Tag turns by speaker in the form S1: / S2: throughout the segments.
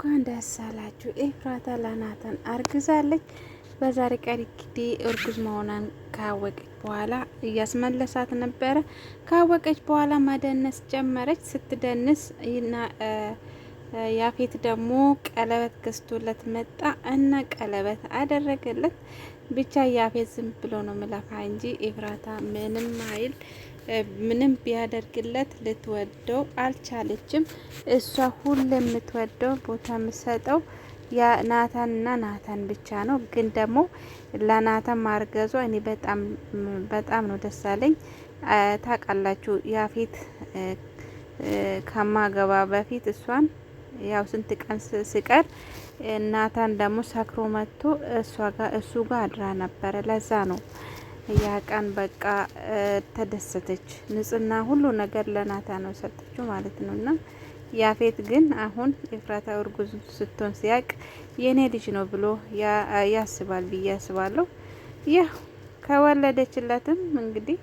S1: እንኳን ደስ አላችሁ። ኤፍራታ ለናታን አርግዛለች። በዛሬ ቀን እንግዲህ እርጉዝ መሆኗን ካወቀች በኋላ እያስመለሳት ነበረ። ካወቀች በኋላ መደነስ ጀመረች። ስትደንስ ያፌት ደግሞ ቀለበት ገዝቶለት መጣ እና ቀለበት አደረገለት። ብቻ ያፌት ዝም ብሎ ነው ምለፋ እንጂ ኤፍራታ ምንም ቢያደርግለት ልትወደው አልቻለችም። እሷ ሁሌ የምትወደው ቦታ የምትሰጠው ናታንና ናታን ብቻ ነው። ግን ደግሞ ለናታን ማርገዟ እኔ በጣም ነው ደስ አለኝ። ታውቃላችሁ ያፌት ከማገባ በፊት እሷን ያው ስንት ቀን ስቀር ናታን ደግሞ ሰክሮ መጥቶ እሱ ጋር አድራ ነበረ። ለዛ ነው ያ ቀን በቃ ተደሰተች። ንጽህና ሁሉ ነገር ለናታን ነው ሰጠችው ማለት ነው። እና ያፌት ግን አሁን ኤፍራታ እርጉዝ ስትሆን ሲያቅ የኔ ልጅ ነው ብሎ ያስባል ብዬ አስባለሁ። ያው ከወለደችለትም እንግዲህ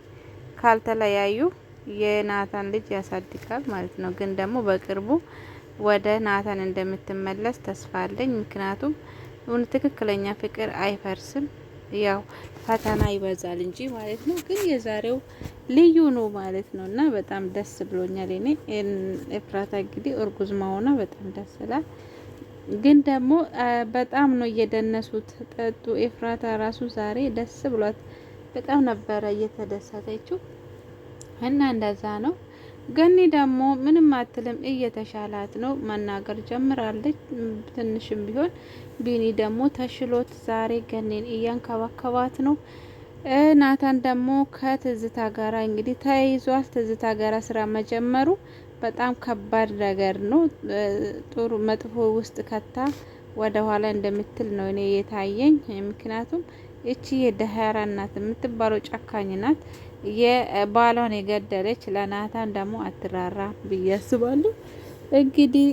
S1: ካልተለያዩ የናታን ልጅ ያሳድጋል ማለት ነው። ግን ደግሞ በቅርቡ ወደ ናታን እንደምትመለስ ተስፋ አለኝ። ምክንያቱም ትክክለኛ ፍቅር አይፈርስም፣ ያው ፈተና ይበዛል እንጂ ማለት ነው። ግን የዛሬው ልዩ ነው ማለት ነው እና በጣም ደስ ብሎኛል። እኔ ኤፍራታ እንግዲህ እርጉዝ መሆኗ በጣም ደስ ይላል። ግን ደግሞ በጣም ነው እየደነሱት ጠጡ። ኤፍራታ ራሱ ዛሬ ደስ ብሏት በጣም ነበረ እየተደሰተችው እና እንደዛ ነው። ገኒ ደግሞ ምንም አትልም፣ እየተሻላት ነው፣ መናገር ጀምራለች ትንሽም ቢሆን። ቢኒ ደግሞ ተሽሎት ዛሬ ገኒን እያንከባከባት ነው። ናታን ደግሞ ከትዝታ ጋራ እንግዲህ ተይዟል። ትዝታ ጋራ ስራ መጀመሩ በጣም ከባድ ነገር ነው። ጥሩ መጥፎ ውስጥ ከታ ወደ ኋላ እንደምትል ነው እኔ የታየኝ። ምክንያቱም እቺ የደሃራ እናት የምትባለው ጨካኝ ናት። የባሏን የገደለች ለናታን ደግሞ አትራራ ብዬ አስባለሁ። እንግዲህ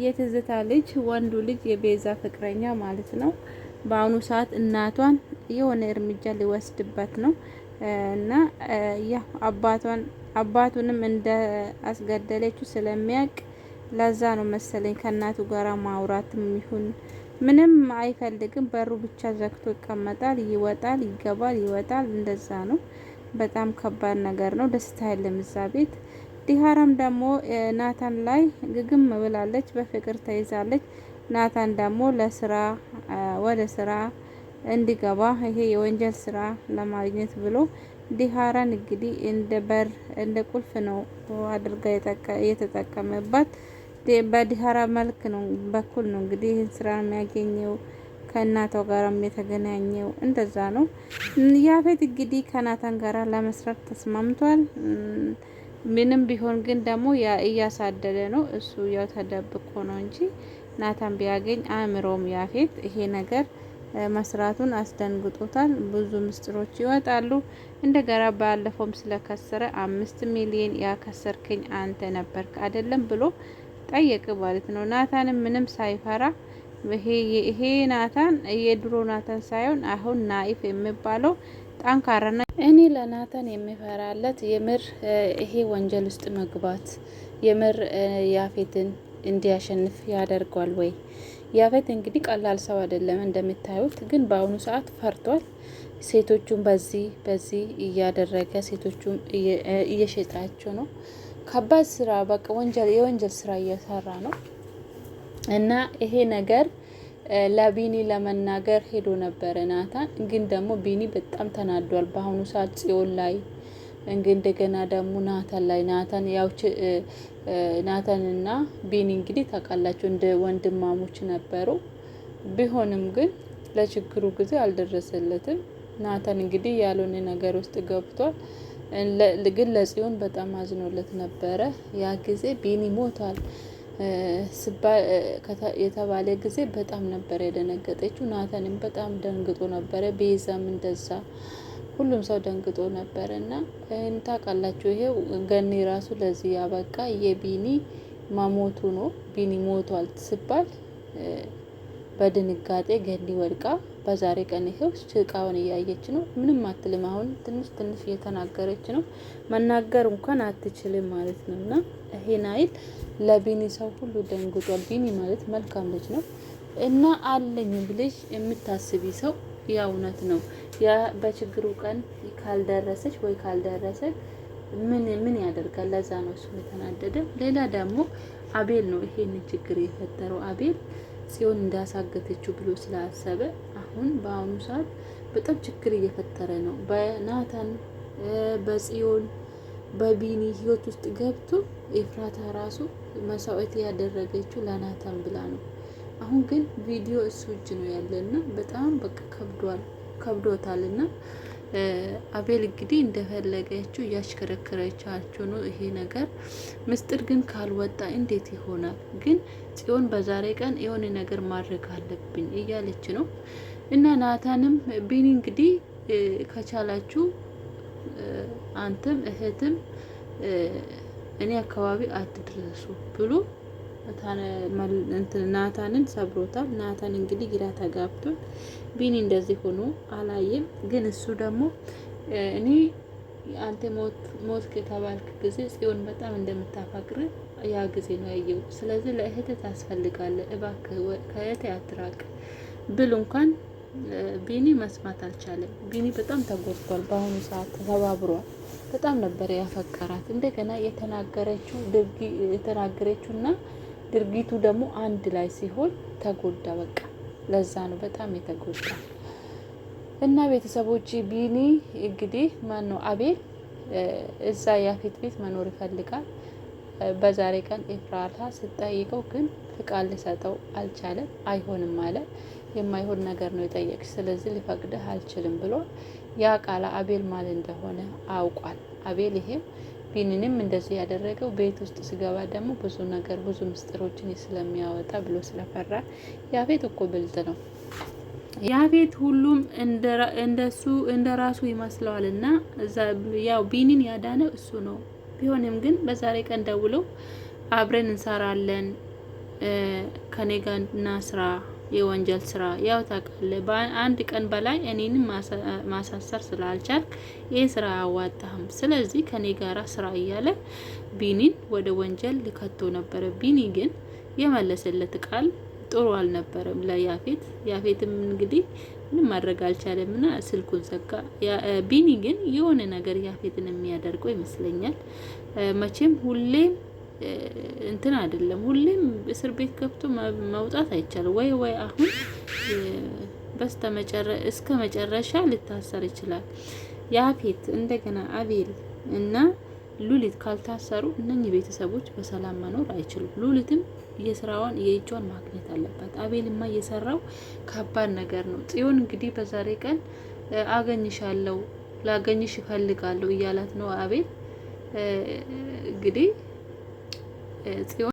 S1: የትዝታ ልጅ ወንዱ ልጅ የቤዛ ፍቅረኛ ማለት ነው በአሁኑ ሰዓት እናቷን የሆነ እርምጃ ሊወስድበት ነው እና ያው አባቱንም እንደ አስገደለችው ስለሚያውቅ ለዛ ነው መሰለኝ ከእናቱ ጋራ ማውራትም ይሁን ምንም አይፈልግም። በሩ ብቻ ዘግቶ ይቀመጣል። ይወጣል፣ ይገባል፣ ይወጣል። እንደዛ ነው። በጣም ከባድ ነገር ነው። ደስታ የለም እዛ ቤት። ዲሃራም ደግሞ ናታን ላይ ግግም ብላለች፣ በፍቅር ተይዛለች። ናታን ደግሞ ወደ ስራ እንዲገባ ይሄ የወንጀል ስራ ለማግኘት ብሎ ዲሃራን እንግዲህ እንደ ቁልፍ ነው አድርጋ የተጠቀመባት። በዲሃራ መልክ ነው በኩል ነው እንግዲህ ይህን ስራ የሚያገኘው ከእናቷ ጋራም የተገናኘው እንደዛ ነው። ያፌት እንግዲህ ከናታን ጋራ ለመስራት ተስማምቷል። ምንም ቢሆን ግን ደግሞ እያሳደደ ነው እሱ ያው ተደብቆ ነው እንጂ ናታን ቢያገኝ አእምሮም ያፌት ይሄ ነገር መስራቱን አስደንግጦታል። ብዙ ምስጢሮች ይወጣሉ። እንደገና ባለፈውም ስለከሰረ 5 ሚሊዮን ያከሰርክኝ አንተ ነበርክ አይደለም ብሎ ጠየቅ ማለት ነው። ናታንም ምንም ሳይፈራ ይሄ ናታን የድሮ ናታን ሳይሆን አሁን ናኢፍ የሚባለው ጠንካራና እኔ ለናታን የሚፈራለት የምር ይሄ ወንጀል ውስጥ መግባት የምር ያፌትን እንዲያሸንፍ ያደርገዋል ወይ? ያፌት እንግዲህ ቀላል ሰው አይደለም እንደምታዩት። ግን በአሁኑ ሰዓት ፈርቷል። ሴቶቹን በዚህ እያደረገ ሴቶቹን እየሸጣቸው ነው። ከባድ ስራ በቃ የወንጀል ስራ እየሰራ ነው እና ይሄ ነገር ለቢኒ ለመናገር ሄዶ ነበረ ናታን። ግን ደግሞ ቢኒ በጣም ተናዷል በአሁኑ ሰዓት ጽዮን ላይ እንደገና ደግሞ ናታን ላይ ናታንና ቢኒ እንግዲህ ታውቃላችሁ እንደ ወንድማሞች ነበሩ። ቢሆንም ግን ለችግሩ ጊዜ አልደረሰለትም። ናታን እንግዲህ ያልሆነ ነገር ውስጥ ገብቷል። ግን ለጽዮን በጣም አዝኖለት ነበረ። ያ ጊዜ ቢኒ ሞቷል የተባለ ጊዜ በጣም ነበር የደነገጠችው። ናታንም በጣም ደንግጦ ነበረ። ቤዛም እንደዛ ሁሉም ሰው ደንግጦ ነበር እና ታውቃላችሁ ይሄው ገኒ ራሱ ለዚህ ያበቃ የቢኒ መሞቱ ነው። ቢኒ ሞቷል ሲባል በድንጋጤ ገኒ ወድቃ በዛሬ ቀን ይሄው ጭቃውን እያየች ነው። ምንም አትልም። አሁን ትንሽ እየተናገረች ነው። መናገር እንኳን አትችልም ማለት ነውና
S2: ይሄን አይል ለቢኒ ሰው ሁሉ ደንግጧል። ቢኒ ማለት መልካም ልጅ ነው እና አለኝ ብለሽ የምታስቢ ሰው ያ እውነት ነው። ያ በችግሩ ቀን ካልደረሰች ወይ ካልደረሰ ምን ያደርጋል? ለዛ ነው እሱ የተናደደ። ሌላ ደግሞ አቤል ነው ይሄንን ችግር የፈጠረው። አቤል ጽዮን እንዳሳገተችው ብሎ ስላሰበ አሁን በአሁኑ ሰዓት በጣም ችግር እየፈጠረ ነው። በናታን በጽዮን በቢኒ ህይወት ውስጥ ገብቶ ኤፍራታ ራሱ መስዋዕት ያደረገችው ለናታን ብላ ነው። አሁን ግን ቪዲዮ እሱ እጅ ነው ያለና በጣም በቃ ከብዶታልና አቤል እንግዲህ እንደፈለገችው እያሽከረከረቻችሁ ነው። ይሄ ነገር ምስጢር ግን ካልወጣ እንዴት ይሆናል? ግን ጽዮን በዛሬ ቀን የሆነ ነገር ማድረግ አለብኝ እያለች ነው። እና ናታንም ቢኒ እንግዲህ ከቻላችሁ አንተም እህትም እኔ አካባቢ አትድረሱ ብሎ ናታንን ሰብሮታል። ናታን እንግዲህ ግራ ተጋብቷል። ቢኒ እንደዚህ ሆኖ አላየም። ግን እሱ ደግሞ እኔ አንተ ሞት ከተባልክ ጊዜ ጽዮን በጣም እንደምታፈቅር ያ ጊዜ ነው ያየው። ስለዚህ ለእህት ታስፈልጋለህ፣ እባክህ ከእህቴ አትራቅ ብል እንኳን ቢኒ መስማት አልቻለም። ቢኒ በጣም ተጎድቷል። በአሁኑ ሰዓት ተሰባብሯል። በጣም ነበር ያፈቀራት። እንደገና የተናገረችውና ድርጊቱ ደግሞ አንድ ላይ ሲሆን ተጎዳ። በቃ ለዛ ነው በጣም የተጎዳ። እና ቤተሰቦች ቢኒ እንግዲህ ማን ነው አቤል እዛ ያፌት ቤት መኖር ይፈልጋል። በዛሬ ቀን ኤፍራታ ስጠይቀው ግን ፍቃድ ሊሰጠው አልቻለም። አይሆንም አለ። የማይሆን ነገር ነው የጠየቅሽ፣ ስለዚህ ሊፈቅድህ አልችልም ብሎ ያ ቃላ አቤል ማለት እንደሆነ አውቋል። አቤል ይሄም ቢኒንም እንደዚህ ያደረገው ቤት ውስጥ ሲገባ ደግሞ ብዙ ነገር ብዙ ምስጢሮችን ስለሚያወጣ ብሎ ስለፈራ። ያፌት እኮ ብልጥ ነው። ያፌት ሁሉም እንደሱ እንደራሱ ይመስለዋል። እና ያው ቢኒን ያዳነው እሱ ነው። ቢሆንም ግን በዛሬ ቀን ደውለው አብረን እንሰራለን ከኔ ጋር እና ስራ የወንጀል ስራ ያው ታውቃለህ፣ በአንድ ቀን በላይ እኔንም ማሳሰር ስላልቻልክ ይህ ስራ አያዋጣህም፣ ስለዚህ ከኔ ጋራ ስራ እያለ ቢኒን ወደ ወንጀል ሊከቶ ነበረ። ቢኒ ግን የመለሰለት ቃል ጥሩ አልነበረም ለያፌት። ያፌትም እንግዲህ ምንም ማድረግ አልቻለምና ስልኩን ዘጋ። ቢኒ ግን የሆነ ነገር ያፌትን የሚያደርገው ይመስለኛል። መቼም ሁሌም እንትን አይደለም፣ ሁሌም እስር ቤት ገብቶ መውጣት አይቻልም። ወይ አሁን እስከ መጨረሻ ሊታሰር ይችላል። ያፌት እንደገና አቤል እና ሉሊት ካልታሰሩ እነኚህ ቤተሰቦች በሰላም መኖር አይችሉም። ሉሊትም የስራዋን የእጇን ማግኘት አለባት። አቤልማ እየሰራው ከባድ ነገር ነው። ጽዮን እንግዲህ በዛሬ ቀን አገኝሻለሁ፣ ላገኝሽ እፈልጋለሁ እያላት ነው አቤል እንግዲህ ጽዮን